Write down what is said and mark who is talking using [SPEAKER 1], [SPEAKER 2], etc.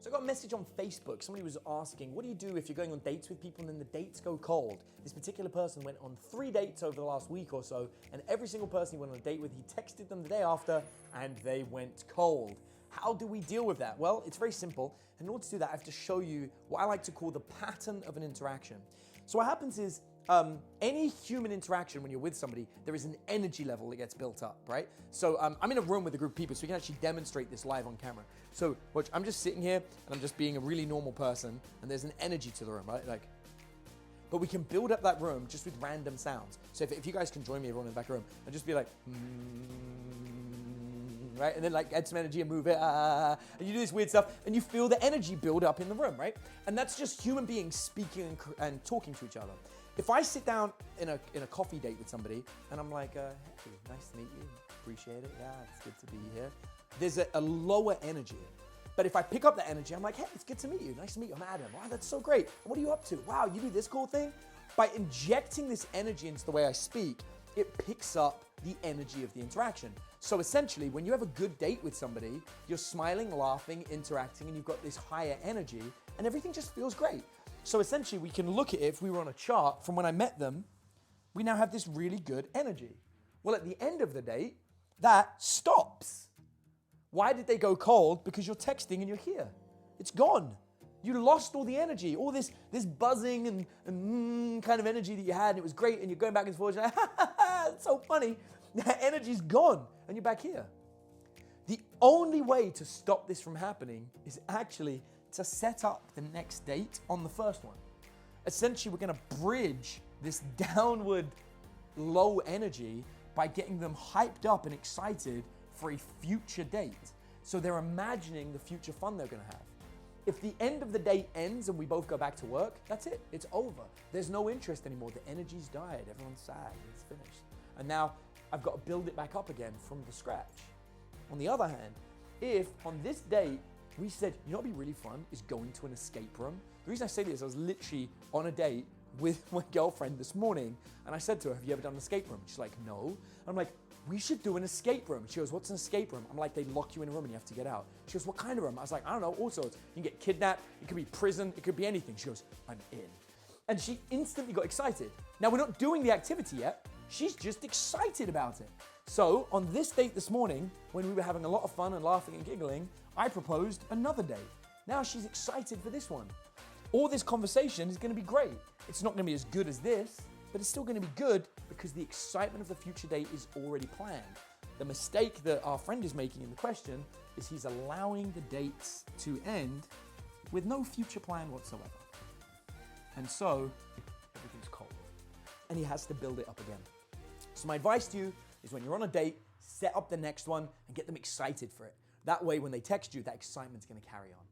[SPEAKER 1] So I got a message on Facebook. Somebody was asking, what do you do if you're going on dates with people and then the dates go cold? This particular person went on 3 dates over the last week or so, and every single person he went on a date with, he texted them the day after, and they went cold. How do we deal with that? Well, it's very simple. In order to do that, I have to show you what I like to call the pattern of an interaction. So what happens is, any human interaction when you're with somebody, there is an energy level that gets built up, right? So I'm in a room with a group of people, so we can actually demonstrate this live on camera. So watch, I'm just sitting here and I'm just being a really normal person, and there's an energy to the room, right? But we can build up that room just with random sounds. So if you guys can join me, everyone in the back of the room, and just be like, right? And then like add some energy and move it, and you do this weird stuff, and you feel the energy build up in the room, right? And that's just human beings speaking and talking to each other. If I sit down in a coffee date with somebody, and I'm like, hey, nice to meet you, appreciate it, yeah, it's good to be here. There's a lower energy. But if I pick up that energy, I'm like, hey, it's good to meet you, nice to meet you, I'm Adam, wow, that's so great. What are you up to? Wow, you do this cool thing? By injecting this energy into the way I speak, it picks up the energy of the interaction. So essentially, when you have a good date with somebody, you're smiling, laughing, interacting, and you've got this higher energy, and everything just feels great. So essentially, we can look at it, if we were on a chart from when I met them, we now have this really good energy. Well, at the end of the date, that stops. Why did they go cold? Because you're texting and you're here. It's gone. You lost all the energy, all this buzzing and kind of energy that you had, and it was great, and you're going back and forth, and you're like, ha, ha, ha, it's so funny. That energy's gone, and you're back here. The only way to stop this from happening is actually to set up the next date on the first one. Essentially, we're gonna bridge this downward low energy by getting them hyped up and excited for a future date. So they're imagining the future fun they're gonna have. If the end of the date ends and we both go back to work, that's it, it's over. There's no interest anymore, the energy's died, everyone's sad, it's finished. And now I've got to build it back up again from the scratch. On the other hand, if on this date, we said, you know what would be really fun is going to an escape room. The reason I say this, I was literally on a date with my girlfriend this morning, and I said to her, have you ever done an escape room? She's like, no. I'm like, we should do an escape room. She goes, what's an escape room? I'm like, they lock you in a room and you have to get out. She goes, what kind of room? I was like, I don't know, all sorts. You can get kidnapped, it could be prison, it could be anything. She goes, I'm in. And she instantly got excited. Now, we're not doing the activity yet. She's just excited about it. So on this date this morning, when we were having a lot of fun and laughing and giggling, I proposed another date. Now she's excited for this one. All this conversation is gonna be great. It's not gonna be as good as this, but it's still gonna be good because the excitement of the future date is already planned. The mistake that our friend is making in the question is he's allowing the dates to end with no future plan whatsoever. And so, everything's cold. And he has to build it up again. So my advice to you is when you're on a date, set up the next one and get them excited for it. That way, when they text you, that excitement's gonna carry on.